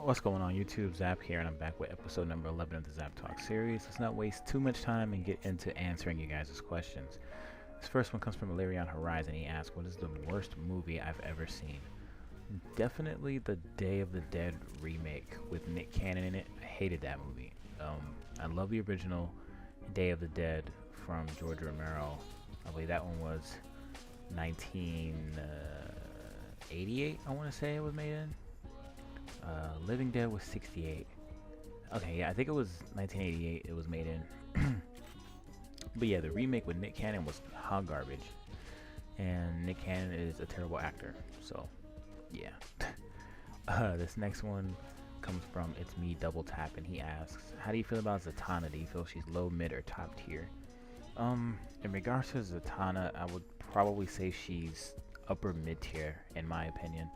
What's going on YouTube? Zapp here, and I'm back with episode number 11 of the Zapp Talk series. Let's not waste too much time and get into answering you guys' questions. This first one comes from Illyrian Horizon. He asks, what is the worst movie I've ever seen? Definitely the Day of the Dead remake with Nick Cannon in it. I hated that movie. I love the original Day of the Dead from George Romero. I believe that one was 1988, I want to say it was made in. Living Dead was 68. Okay, yeah, I think it was 1988 it was made in. But yeah, the remake with Nick Cannon was hot garbage. And Nick Cannon is a terrible actor. So, yeah. This next one comes from It's Me Double Tap, and he asks, how do you feel about Zatanna? Do you feel she's low, mid, or top tier? In regards to Zatanna, I would probably say she's upper mid tier, in my opinion.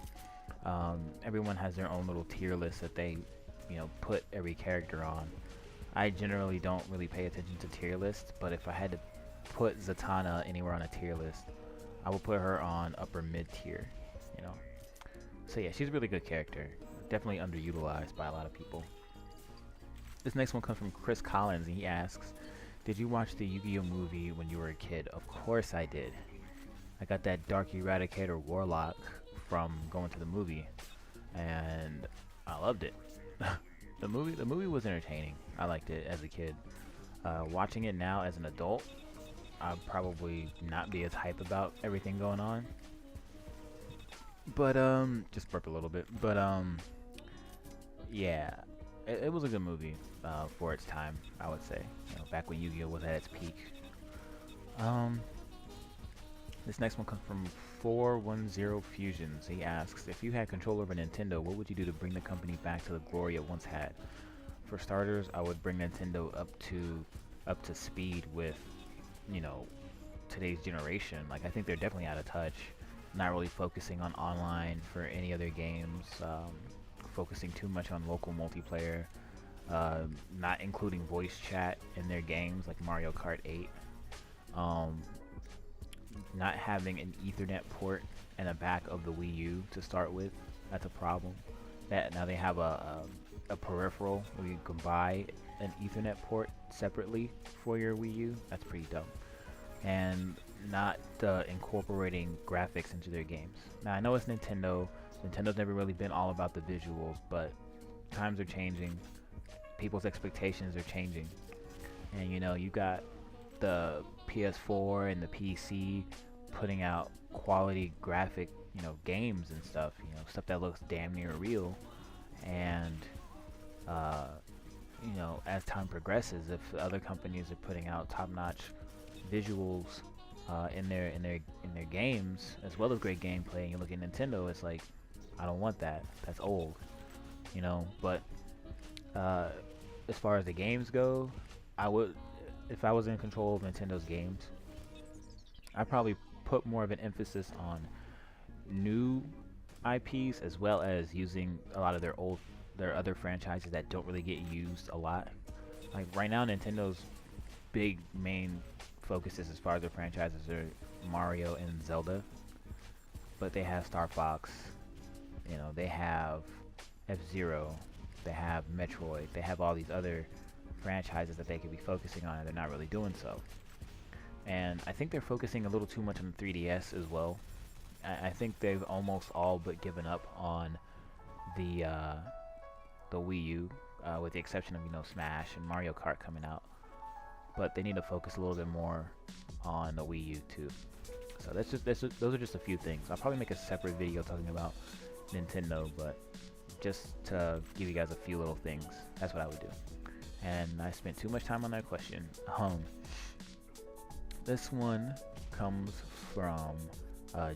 Everyone has their own little tier list that they, put every character on. I generally don't really pay attention to tier lists, but if I had to put Zatanna anywhere on a tier list, I would put her on upper mid tier, So yeah, she's a really good character. Definitely underutilized by a lot of people. This next one comes from Chris Collins, and he asks, did you watch the Yu-Gi-Oh movie when you were a kid? Of course I did. I got that Dark Eradicator Warlock from going to the movie, and I loved it. The movie was entertaining. I liked it as a kid. Watching it now as an adult, I'd probably not be as hype about everything going on. But just burp a little bit. But yeah, it was a good movie for its time, I would say. Back when Yu-Gi-Oh was at its peak. This next one comes from 410 Fusions. He asks, if you had control over Nintendo, what would you do to bring the company back to the glory it once had? For starters, I would bring Nintendo up to speed with, today's generation. Like, I think they're definitely out of touch. Not really focusing on online for any other games. Focusing too much on local multiplayer. Not including voice chat in their games like Mario Kart 8. Not having an Ethernet port in the back of the Wii U to start with. That's a problem. That now they have a peripheral where you can buy an Ethernet port separately for your Wii U. That's pretty dumb. And not incorporating graphics into their games. Now I know it's Nintendo. Nintendo's never really been all about the visuals, but times are changing. People's expectations are changing. And you got the PS4 and the PC putting out quality graphic, games and stuff, stuff that looks damn near real. And as time progresses, if other companies are putting out top-notch visuals in their games as well as great gameplay, and you look at Nintendo, it's like, I don't want that. That's old, But as far as the games go, I would, if I was in control of Nintendo's games, I'd probably put more of an emphasis on new IPs as well as using a lot of their other franchises that don't really get used a lot. Like right now, Nintendo's big main focuses as far as their franchises are Mario and Zelda, but they have Star Fox, they have F-Zero, they have Metroid, they have all these other franchises that they could be focusing on, and they're not really doing so. And I think they're focusing a little too much on the 3DS as well. I think they've almost all but given up on the Wii U, with the exception of Smash and Mario Kart coming out. But they need to focus a little bit more on the Wii U too. So those are just a few things. I'll probably make a separate video talking about Nintendo, but just to give you guys a few little things, that's what I would do. And I spent too much time on that question. This one comes from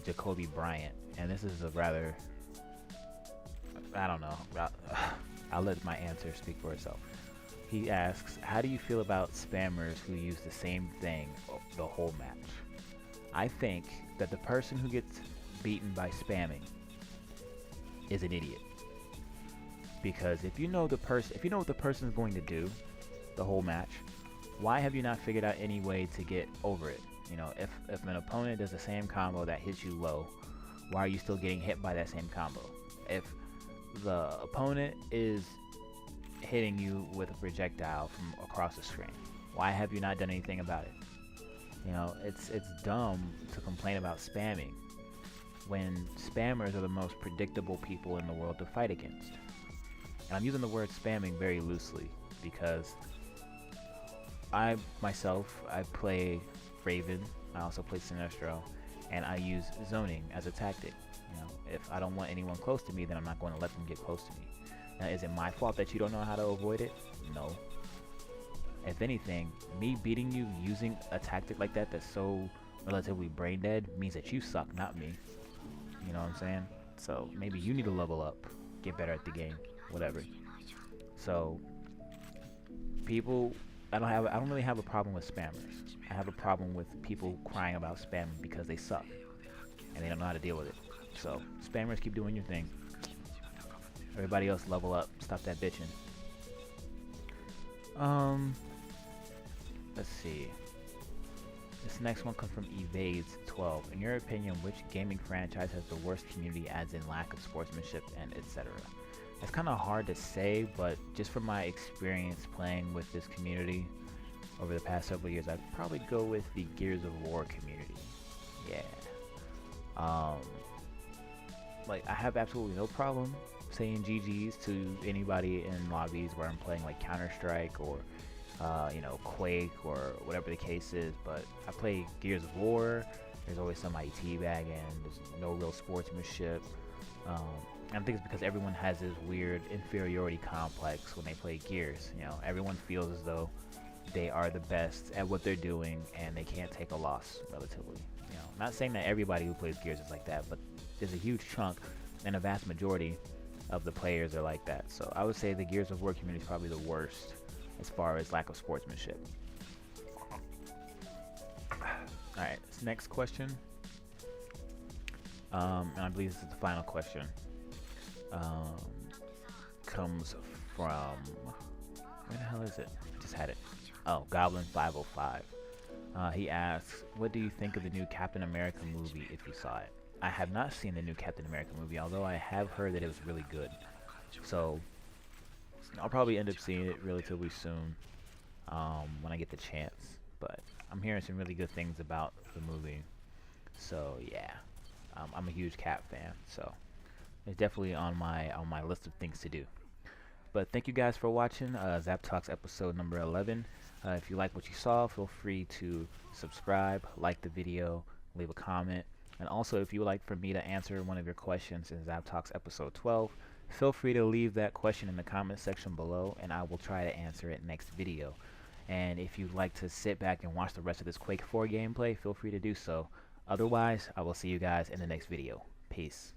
Jacoby Bryant, and this is a rather, I don't know, I'll let my answer speak for itself. He asks, how do you feel about spammers who use the same thing the whole match? I think that the person who gets beaten by spamming is an idiot. Because if you know what the person is going to do the whole match, why have you not figured out any way to get over it? If an opponent does the same combo that hits you low, why are you still getting hit by that same combo? If the opponent is hitting you with a projectile from across the screen. Why have you not done anything about it? You know, it's dumb to complain about spamming when spammers are the most predictable people in the world to fight against. And I'm using the word spamming very loosely because I myself, I play Raven, I also play Sinestro, and I use zoning as a tactic. You know, if I don't want anyone close to me, then I'm not going to let them get close to me. Now, is it my fault that you don't know how to avoid it? No. If anything, me beating you using a tactic like that that's so relatively brain dead means that you suck, not me. You know what I'm saying? So maybe you need to level up, get better at the game, whatever. So people, I don't really have a problem with spammers. I have a problem with people crying about spamming because they suck and they don't know how to deal with it. So spammers, keep doing your thing. Everybody else level up. Stop that bitching. Let's see. This next one comes from Evades12. In your opinion, which gaming franchise has the worst community, as in lack of sportsmanship and etc.? It's kind of hard to say, but just from my experience playing with this community over the past several years, I'd probably go with the Gears of War community. Yeah. Like, I have absolutely no problem saying GG's to anybody in lobbies where I'm playing like Counter-Strike or you know, Quake or whatever the case is, but I play Gears of War. There's always somebody teabagging. There's no real sportsmanship. I think it's because everyone has this weird inferiority complex when they play Gears. You know, everyone feels as though they are the best at what they're doing and they can't take a loss relatively. You know, not saying that everybody who plays Gears is like that, but there's a huge chunk and a vast majority of the players are like that. So I would say the Gears of War community is probably the worst as far as lack of sportsmanship. Alright, this next question. And I believe this is the final question. Comes from, where the hell is it? I just had it. Oh, Goblin505. He asks, what do you think of the new Captain America movie if you saw it? I have not seen the new Captain America movie, although I have heard that it was really good. So I'll probably end up seeing it relatively soon when I get the chance. But I'm hearing some really good things about the movie. So yeah, I'm a huge Cap fan. So it's definitely on my list of things to do. But thank you guys for watching Zapp Talks episode number 11. If you like what you saw, feel free to subscribe, like the video, leave a comment. And also, if you would like for me to answer one of your questions in Zapp Talks episode 12, feel free to leave that question in the comment section below, and I will try to answer it next video. And if you'd like to sit back and watch the rest of this Quake 4 gameplay, feel free to do so. Otherwise, I will see you guys in the next video. Peace.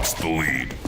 lost the lead.